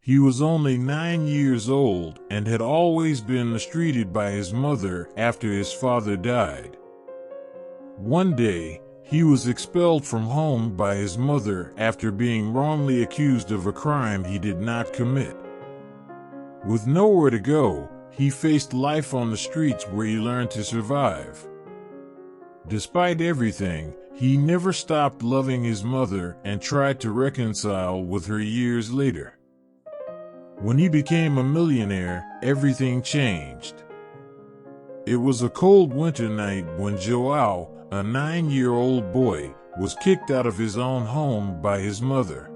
He was only 9 years old and had always been mistreated by his mother after his father died. One day, he was expelled from home by his mother after being wrongly accused of a crime he did not commit. With nowhere to go, he faced life on the streets where he learned to survive. Despite everything, he never stopped loving his mother and tried to reconcile with her years later. When he became a millionaire, everything changed. It was a cold winter night when Joao, a 9-year-old boy, was kicked out of his own home by his mother.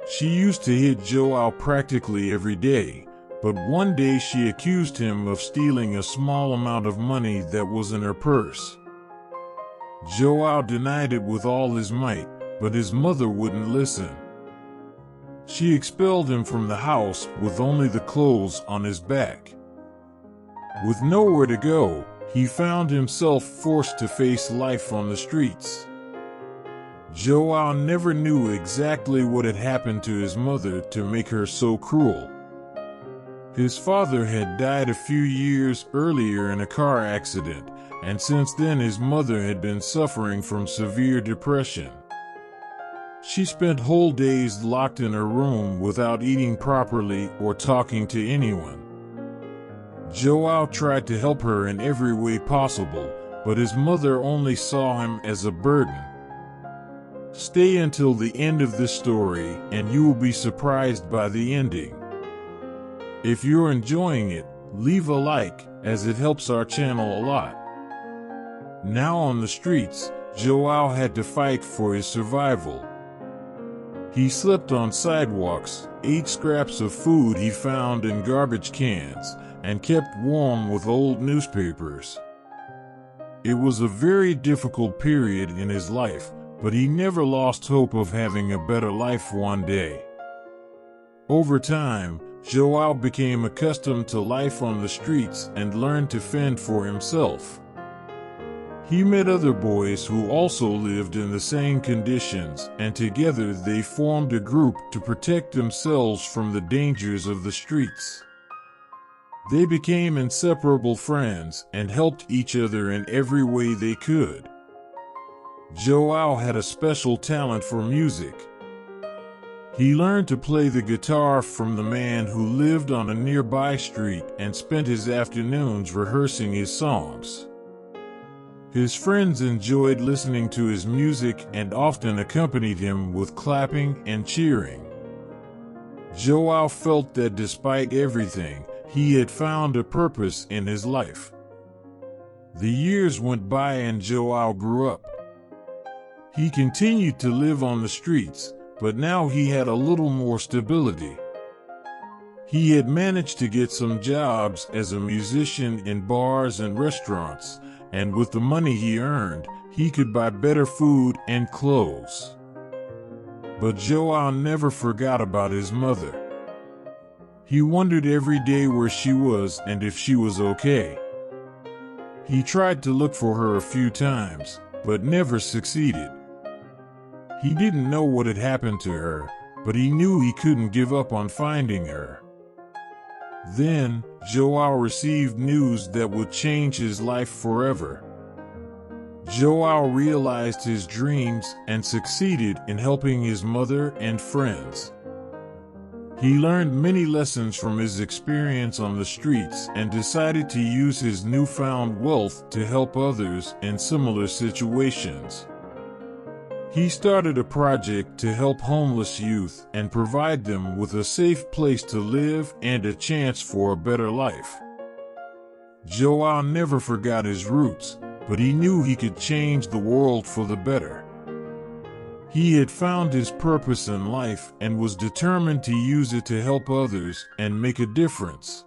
She used to hit Joao practically every day, but one day she accused him of stealing a small amount of money that was in her purse. Joao denied it with all his might, but his mother wouldn't listen. She expelled him from the house with only the clothes on his back. With nowhere to go, he found himself forced to face life on the streets. Joao never knew exactly what had happened to his mother to make her so cruel. His father had died a few years earlier in a car accident, and since then his mother had been suffering from severe depression. She spent whole days locked in her room without eating properly or talking to anyone. Joao tried to help her in every way possible, but his mother only saw him as a burden. Stay until the end of this story and you will be surprised by the ending. If you're enjoying it, leave a like, as it helps our channel a lot. Now on the streets, Joao had to fight for his survival. He slept on sidewalks, ate scraps of food he found in garbage cans, and kept warm with old newspapers. It was a very difficult period in his life, but he never lost hope of having a better life one day. Over time, Joao became accustomed to life on the streets and learned to fend for himself. He met other boys who also lived in the same conditions, and together they formed a group to protect themselves from the dangers of the streets. They became inseparable friends and helped each other in every way they could. Joao had a special talent for music. He learned to play the guitar from the man who lived on a nearby street and spent his afternoons rehearsing his songs. His friends enjoyed listening to his music and often accompanied him with clapping and cheering. Joao felt that despite everything, he had found a purpose in his life. The years went by and Joao grew up. He continued to live on the streets, but now he had a little more stability. He had managed to get some jobs as a musician in bars and restaurants, and with the money he earned, he could buy better food and clothes. But Joao never forgot about his mother. He wondered every day where she was and if she was okay. He tried to look for her a few times, but never succeeded. He didn't know what had happened to her, but he knew he couldn't give up on finding her. Then, Joao received news that would change his life forever. Joao realized his dreams and succeeded in helping his mother and friends. He learned many lessons from his experience on the streets and decided to use his newfound wealth to help others in similar situations. He started a project to help homeless youth and provide them with a safe place to live and a chance for a better life. Joao never forgot his roots, but he knew he could change the world for the better. He had found his purpose in life and was determined to use it to help others and make a difference.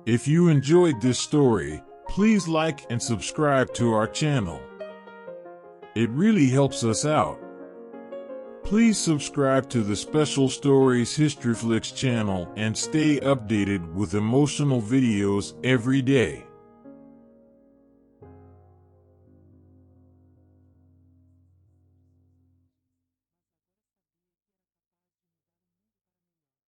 If you enjoyed this story, please like and subscribe to our channel. It really helps us out. Please subscribe to the Special Stories History Flicks channel and stay updated with emotional videos every day.